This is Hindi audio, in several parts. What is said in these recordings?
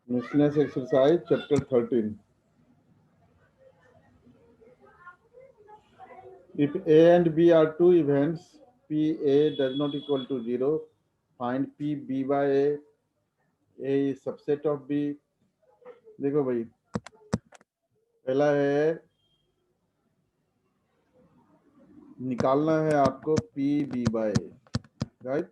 Miscellaneous exercise, chapter 13. If A and B are two events, PA does not equal to 0, find PB by A is subset of B. देखो भाई, पहला है निकालना है आपको PB by A, राइट?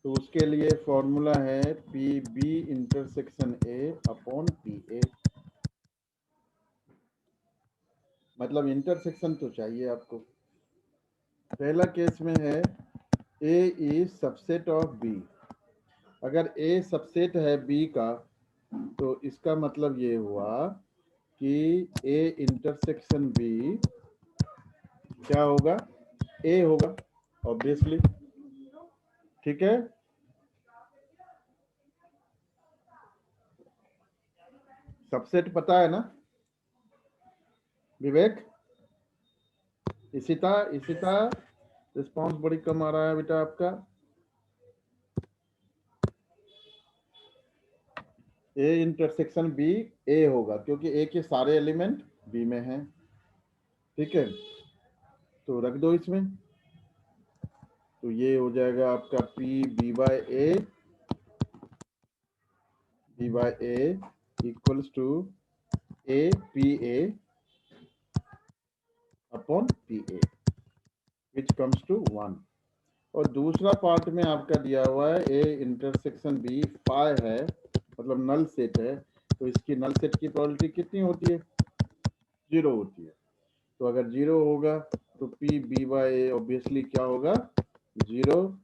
तो उसके लिए फॉर्मूला है PB intersection A upon PA, मतलब इंटरसेक्शन तो चाहिए आपको। पहला केस में है A is subset of B। अगर A सबसेट है B का तो इसका मतलब ये हुआ कि A इंटरसेक्शन B क्या होगा? A होगा, ऑब्वियसली। ठीक है, सबसेट पता है ना विवेक? इशिता, रिस्पॉन्स बड़ी कम आ रहा है बेटा आपका। A इंटरसेक्शन B A होगा क्योंकि A के सारे एलिमेंट B में हैं। ठीक है, तो रख दो इसमें, तो ये हो जाएगा आपका B by A equals to A PA upon PA which comes to 1। और दूसरा पार्ट में आपका दिया हुआ है A इंटरसेक्शन B फाई है, मतलब नल सेट है, तो इसकी नल सेट की प्रोबेबिलिटी कितनी होती है? 0 होती है। तो अगर 0 होगा तो PB by A ऑब्वियसली क्या होगा? 0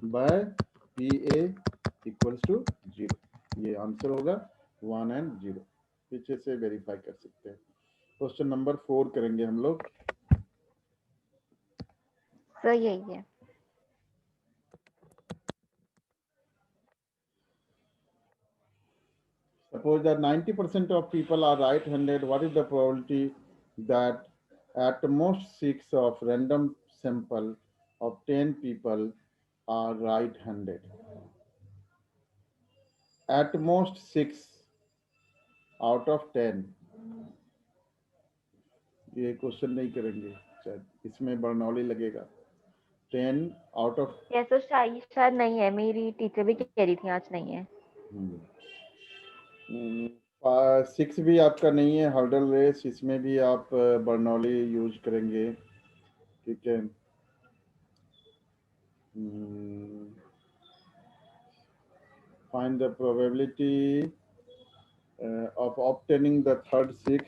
बाय PA इक्वल्स टू 0। ये आंसर होगा 1 एंड 0। पीछे से वेरीफाई कर सकते हैं। क्वेश्चन नंबर 4 करेंगे हम लोग। सर यही है। Suppose that 90% of people are right-handed. What is the probability that at most 6 of random sample of 10 people are right-handed? At most 6 out of 10। ये क्वेश्चन नहीं करेंगे, शायद इसमें बर्नौली लगेगा। 10 आउट ऑफ ये तो शायद नहीं है, मेरी टीचर भी कह रही थी आज नहीं है। 6 भी आपका नहीं है। हर्डल रेस, इसमें भी आप बर्नौली यूज करेंगे। ठीक है, find the probability of obtaining the third 6।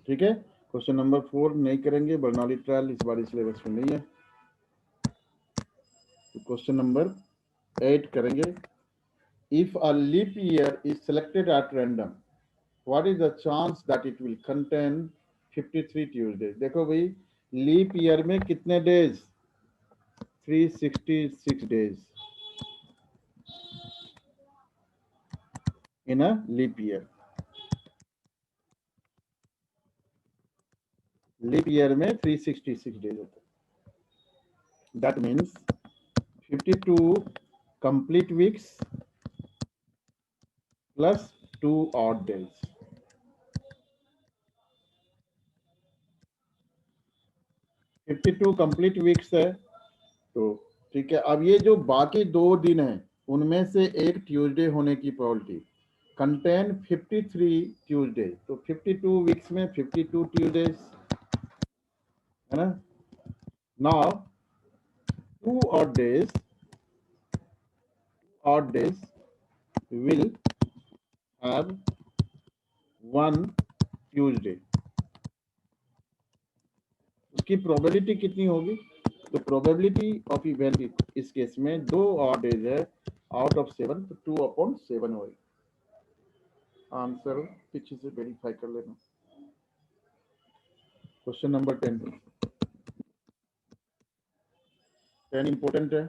ठीक है, क्वेश्चन नंबर 4 नहीं करेंगे, बर्नौली ट्रायल इस बार सिलेबस में नहीं है। तो क्वेश्चन नंबर 8 करेंगे। If a leap year is selected at random, what is the chance that it will contain 53 Tuesdays? देखो भाई, लीप ईयर में कितने days? 366 days in a leap year। Leap year में 366 डेज होते हैं। That means 52 complete weeks plus 2 odd days। 52 complete weeks है, तो ठीक है। अब ये जो बाकी 2 दिन हैं उनमें से एक ट्यूसडे होने की प्रोबेबिलिटी कंटेन 53 ट्यूसडे, तो 52 वीक्स में 52 ट्यूसडेज है ना। Now 2 odd days will have 1 Tuesday. उसकी प्रोबेबिलिटी कितनी होगी? तो प्रोबेबिलिटी ऑफ इवेंट इस केस में 2 odd days है आउट ऑफ 7, तो 2/7 होगी। आंसर पीछे से वेरीफाई कर लेना। क्वेश्चन नंबर 10 इंपोर्टेंट है।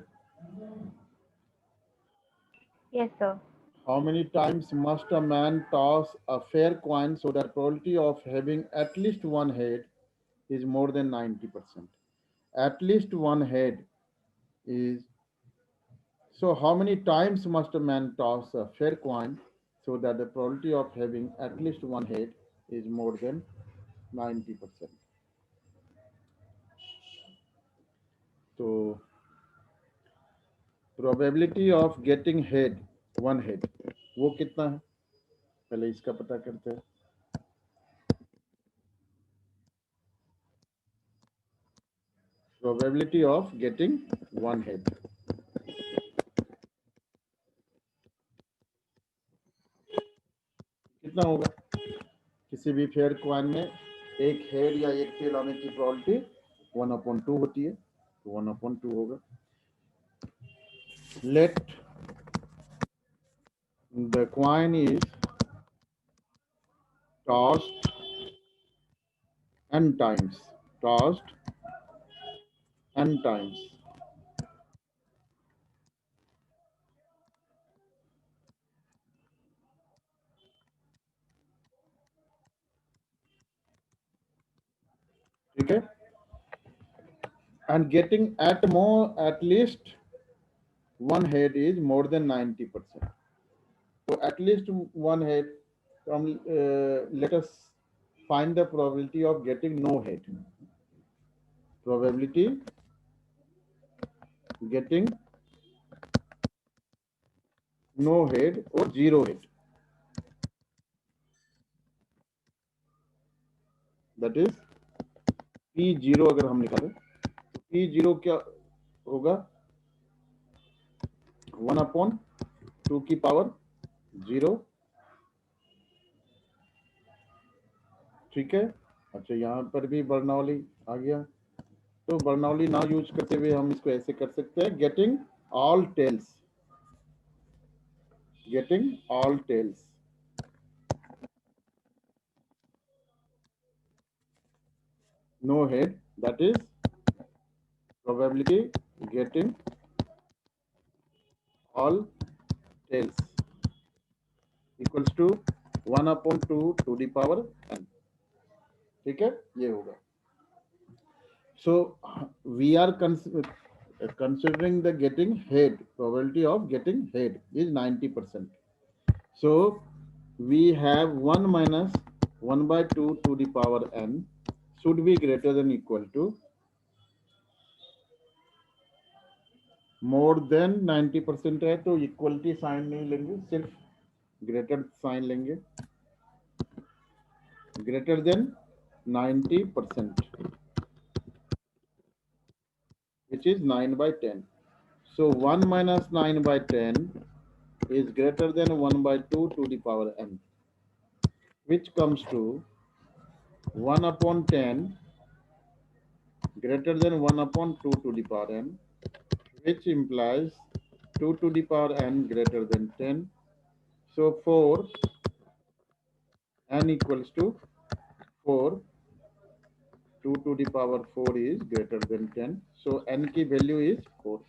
Yes sir. How many times must a man toss a fair coin so that probability of having at least one head is more than 90%? At least one head is So how many times must a man toss a fair coin so that the probability of having at least one head is more than 90%? So probability of getting head, one head, वो कितना है? पहले इसका पता करते हैं. Probability of getting one head. कितना होगा? किसी भी फेयर क्वाइन में एक हेड या एक टेल आने की प्रोबेबिलिटी 1/2 होती है, तो 1/2 होगा. Let the coin is tossed n times. Tossed n times. ठीक है? And getting at least one head is more than 90%. So at least one head. Let us find the probability of getting no head. Probability getting no head or zero head. That is P0 अगर हम निकालें तो P0 क्या होगा? 1/2 की पावर 0. ठीक है. अच्छा, यहाँ पर भी बर्नौली आ गया, तो बर्नौली ना यूज करते हुए हम इसको ऐसे कर सकते हैं, getting all tails. Getting all tails. No head, that is probability getting all tails equals to 1/2 to the power n. ठीक है, ये होगा. So we are considering the getting head. Probability of getting head is 90%. So we have 1 minus 1/2 to the power n should be greater than equal to more than 90% है, तो इक्वलिटी साइन नहीं लेंगे, सिर्फ ग्रेटर साइन लेंगे. Greater than 90%, which is 9/10. So 1 minus 9/10 is greater than 1/2 to the power n, which comes to 1/10 greater than 1/2 to the power n, which implies 2 to the power n greater than 10. So 4 n equals to 4. 2 to the power 4 is greater than 10. So n की value is 4.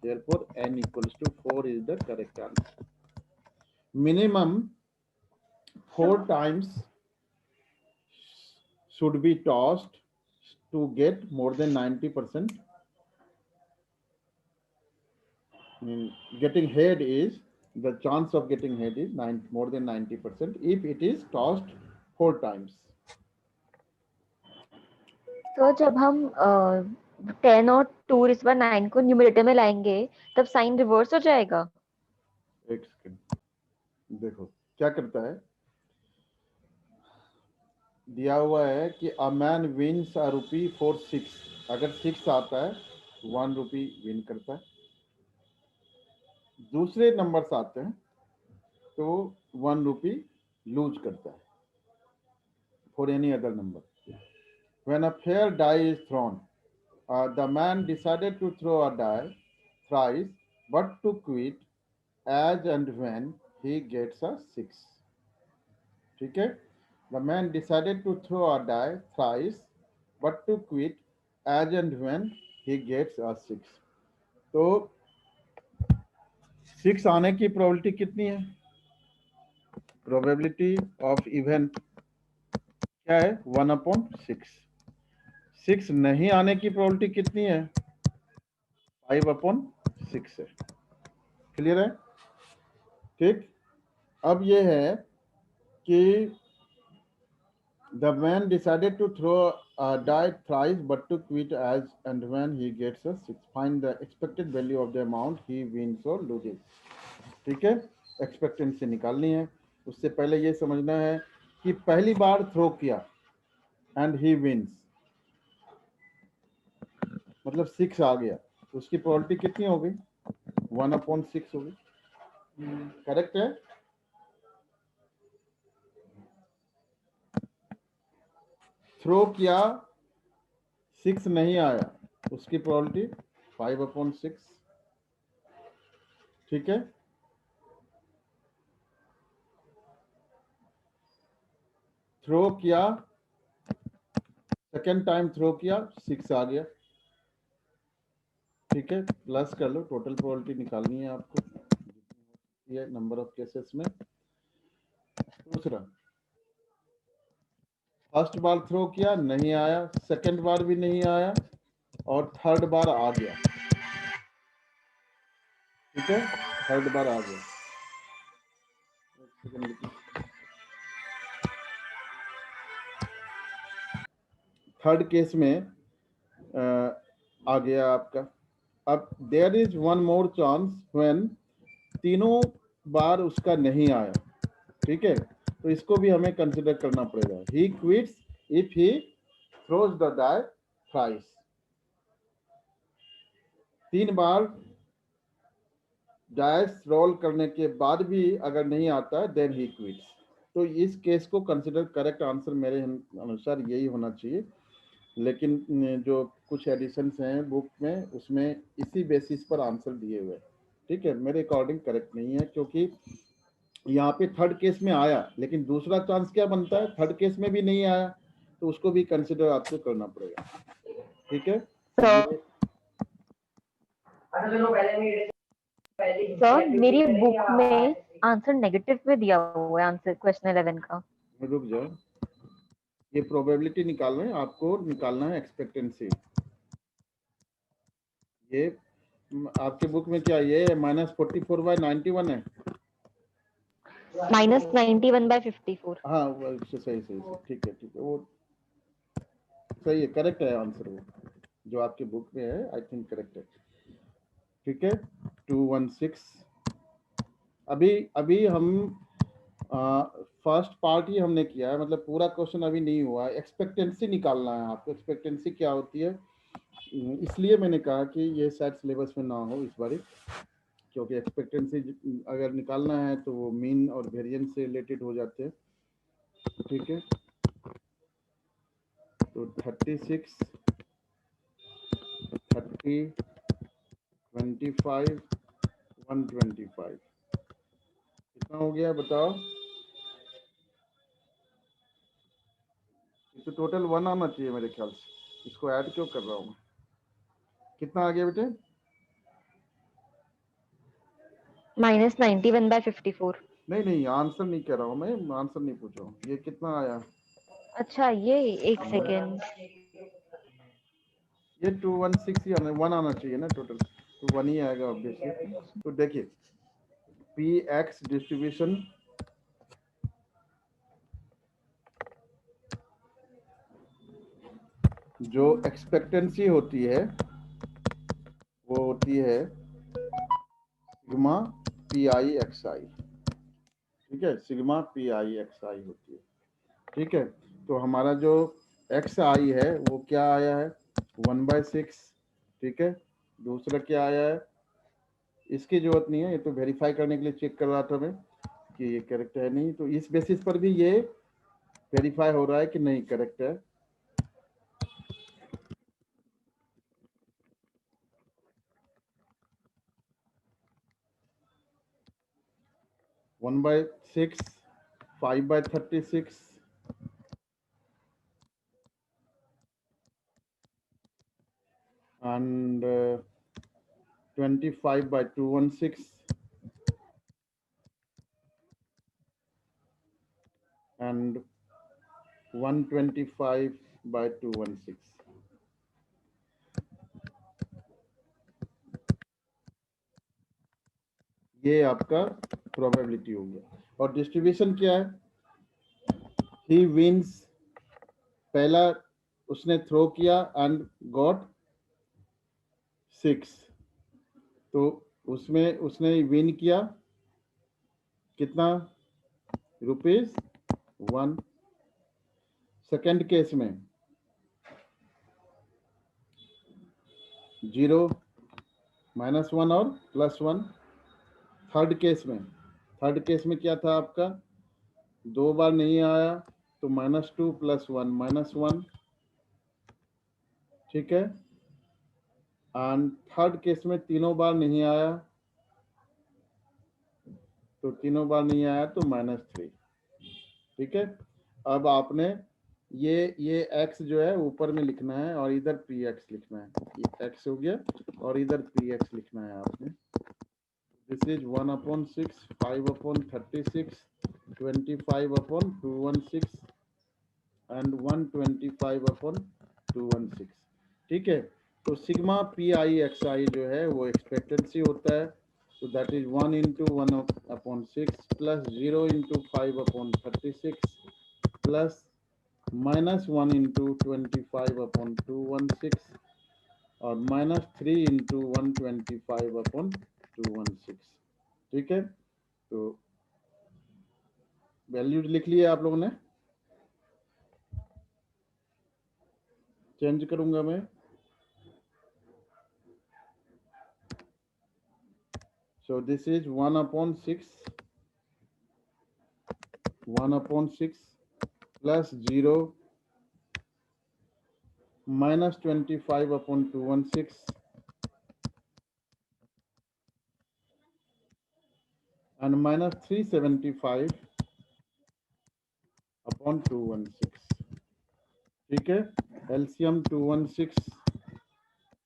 Therefore n equals to 4 is the correct answer. Minimum 4 times should be tossed to get more than 90%. Getting head is, the chance of getting head is more than 90% if it is tossed 4 times. तो जब हम 10 और 2/9 को न्यूमरेटर में लाएंगे तब साइन रिवर्स हो जाएगा. एक सेकंड, देखो क्या करता है. दिया हुआ है कि a man wins a rupee for 6. अगर 6 आता है 1 रुपी विन करता है. दूसरे नंबर्स आते हैं तो 1 रुपी लूज करता है for any other number. When a fair die is thrown, the man decided to throw a die thrice, but to quit as and when he gets a 6. ठीक है. The man decided to throw a die thrice, but to quit as and when he gets a 6. तो 6 आने की प्रोबेबिलिटी कितनी है? प्रोबेबिलिटी ऑफ इवेंट क्या है? 1/6. 6 नहीं आने की प्रोबेबिलिटी कितनी है? 5/6 है. क्लियर है? ठीक, अब ये है कि the man decided to throw a die thrice but to quit as and when he gets a 6, find the expected value of the amount he wins or loses. ठीक है, एक्सपेक्टेंसी निकालनी है। उससे पहले ये समझना है कि पहली बार थ्रो किया एंड ही विंस, मतलब 6 आ गया, तो उसकी प्रोबेबिलिटी कितनी हो गई? 1/6 हो गई। करेक्ट है? थ्रो किया, 6 नहीं आया, उसकी प्रोबेबिलिटी 5/6। ठीक है, थ्रो किया, सेकेंड टाइम थ्रो किया, 6 आ गया। ठीक है, प्लस कर लो, टोटल प्रोबेबिलिटी निकालनी है आपको, ये नंबर ऑफ केसेस में। दूसरा, फर्स्ट बार थ्रो किया, नहीं आया, सेकंड बार भी नहीं आया, और थर्ड बार आ गया। ठीक है, थर्ड बार आ गया। थर्ड केस में आ गया आपका। अब there is one more chance when तीनों बार उसका नहीं आया। ठीक है, तो इसको भी हमें कंसिडर करना पड़ेगा। He quits if he throws the die thrice. 3 बार डाइस रोल करने के बाद भी अगर नहीं आता है देन ही क्विट्स। तो इस केस को कंसिडर, करेक्ट आंसर मेरे अनुसार यही होना चाहिए, लेकिन जो कुछ एडिशंस हैं बुक में उसमें इसी बेसिस पर आंसर दिए हुए। ठीक है, मेरे अकॉर्डिंग करेक्ट नहीं है, क्योंकि यहाँ पे थर्ड केस में आया, लेकिन दूसरा चांस क्या बनता है, थर्ड केस में भी नहीं आया, तो उसको भी कंसिडर आपको करना पड़ेगा। ठीक है, सर सर मेरी बुक में आंसर नेगेटिव में दिया हुआ है, आंसर क्वेश्चन 11 का। रुक जाओ, ये प्रोबेबिलिटी निकालना है आपको, निकालना है एक्सपेक्टेंसी। ये आपके बुक में क्या ये -44/91 है? -91/54। हाँ वो सही सही सही, ठीक है ठीक है, वो सही है, करेक्ट है आंसर, वो जो आपके बुक में है आई थिंक करेक्ट है। ठीक है, 216। अभी अभी हम फर्स्ट पार्ट ही हमने किया है, मतलब पूरा क्वेश्चन अभी नहीं हुआ है। एक्सपेक्टेंसी निकालना है आपको, एक्सपेक्टेंसी क्या होती है, इसलिए मैंने कहा कि ये शायद सिलेबस में ना हो इस बार, क्योंकि एक्सपेक्टेंसी अगर निकालना है तो वो मीन और वेरिएंस से रिलेटेड हो जाते हैं। ठीक है, तो 36, 30, 25, 125 कितना हो गया बताओ? तो टोटल 1 आना चाहिए मेरे ख्याल से, इसको ऐड क्यों कर रहा हूँ? कितना आ गया बेटे? -91/54। नहीं नहीं, आंसर नहीं कह रहा हूँ मैं, आंसर नहीं पूछ रहा हूँ, ये कितना आया? अच्छा ये एक सेकेंड, ये 216 ही आना, 1 आना चाहिए ना टोटल, तो 1 ही आएगा ऑब्वियसली। तो देखिए, पी एक्स डिस्ट्रीब्यूशन जो एक्सपेक्टेंसी होती है वो होती है सिग्मा पी आई एक्स आई। ठीक है, सिग्मा पी आई एक्स आई होती है। ठीक है, तो हमारा जो एक्स आई है वो क्या आया है? 1/6। ठीक है, दूसरा क्या आया है? इसकी जरूरत नहीं है, ये तो वेरीफाई करने के लिए चेक कर रहा था मैं कि ये करेक्ट है नहीं, तो इस बेसिस पर भी ये वेरीफाई हो रहा है कि नहीं करेक्ट है। 1/6, 5/36, and 25/216, and 125/216। ये आपका प्रोबेबिलिटी हो गया। और डिस्ट्रीब्यूशन क्या है? ही विन्स, पहला उसने थ्रो किया एंड गॉट 6, तो उसमें उसने विन किया कितना? ₹1। सेकंड केस में 0, -1 और +1। थर्ड केस में क्या था आपका? 2 बार नहीं आया तो -2 + 1 -1, ठीक है। एंड थर्ड केस में तीनों बार नहीं आया, तो तीनों बार नहीं आया तो -3, ठीक है। अब आपने ये x जो है ऊपर में लिखना है और इधर px लिखना है। ये x हो गया और इधर px लिखना है आपने। दिस इज 1/6, 5/36, 25/216 एंड 125/216, ठीक है। तो सिग्मा PI जो है वो एक्सपेक्टेंसी होता है, so that is 1 into 1/6 plus 0 into 5/36 plus -1 into 25/216 और -3 into 125/216, ठीक है। तो वैल्यू लिख लिया आप लोगों ने, चेंज करूंगा मैं। So this is 1/6 plus 0 minus 25/216 and minus 375/216, ठीक है। LCM 216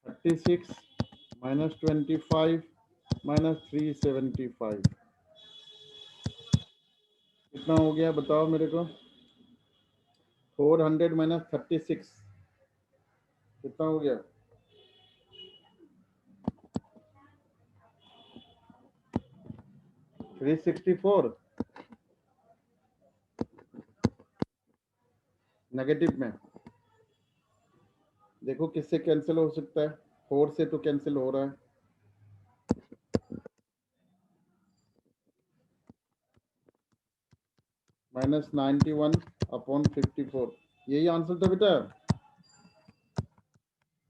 36 minus 25 minus 375 कितना हो गया बताओ मेरे को? 400 minus 36 कितना हो गया? 364 नेगेटिव में। देखो किससे कैंसिल हो सकता है? 4 से तो कैंसिल हो रहा है। -91/54, यही आंसर था बेटा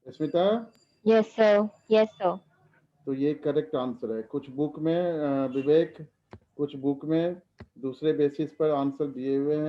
Smita? Yes sir, yes sir. तो ये करेक्ट आंसर है। कुछ बुक में विवेक, कुछ बुक में दूसरे बेसिस पर आंसर दिए हुए हैं।